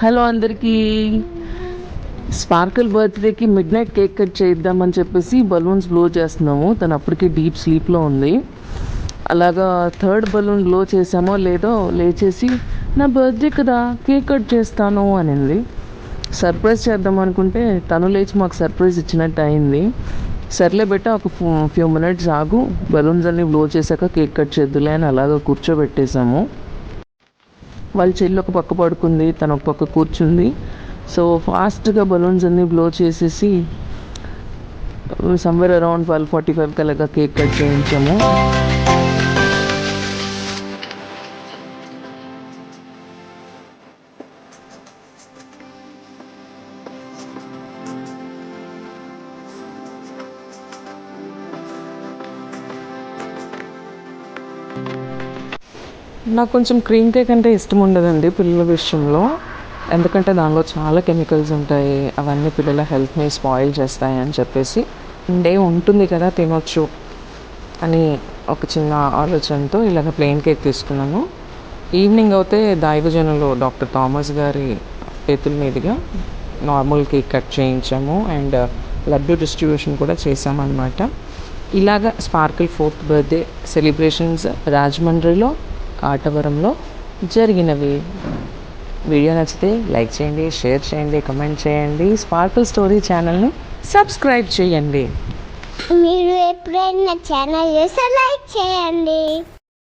Hello అందరికీ. Sprinkle బర్త్డేకి mid night cake cut చేద్దామని చెప్పేసి బలూన్స్ బ్లో చేస్తున్నాము. తను అప్పటికి డీప్ స్లీప్లో ఉంది. అలాగా థర్డ్ బలూన్ బ్లో చేసామో లేదో లేచేసి నా బర్త్డే కదా కేక్ కట్ చేస్తాను అనింది. సర్ప్రైజ్ చేద్దాం అనుకుంటే తను లేచి మాకు సర్ప్రైజ్ ఇచ్చినట్టు అయింది. సర్లే బెట్ట ఒక ఫ్యూ మినిట్స్ ఆగు, బలూన్స్ అన్నీ బ్లో చేశాక కేక్ కట్ చేద్దులే అని అలాగా కూర్చోబెట్టేశాము. వాళ్ళ చెల్లి ఒక పక్క పడుకుంది, తను ఒక పక్క కూర్చుంది. సో ఫాస్ట్గా బలూన్స్ అన్నీ బ్లో చేసేసి సమ్వేర్ అరౌండ్ 12:45 కలాగా కేక్ కట్ చేయించాము. నాకు కొంచెం క్రీమ్ కేక్ అంటే ఇష్టం ఉండదండి పిల్లల విషయంలో. ఎందుకంటే దానిలో చాలా కెమికల్స్ ఉంటాయి, అవన్నీ పిల్లల హెల్త్ని స్పాయిల్ చేస్తాయి అని చెప్పేసి డే ఉంటుంది కదా తినొచ్చు అని ఒక చిన్న ఆలోచనతో ఇలాగ ప్లెయిన్ కేక్ తీసుకున్నాను. ఈవినింగ్ అయితే దైవజనులు డాక్టర్ థామస్ గారి చేతుల మీదుగా నార్మల్ కేక్ కట్ చేయించాము అండ్ లడ్డు డిస్ట్రిబ్యూషన్ కూడా చేసామన్నమాట. ఇలాగ స్పార్కిల్ 4th బర్త్డే సెలబ్రేషన్స్ రాజమండ్రిలో ఆటవరంలో జరిగినవి. వీడియో నచ్చితే లైక్ చేయండి, షేర్ చేయండి, కమెంట్ చేయండి. స్పార్కిల్ స్టోరీ ఛానల్ని సబ్స్క్రైబ్ చేయండి. మీరు ఎప్పుడైనా ఛానల్ చేస్తే లైక్ చేయండి.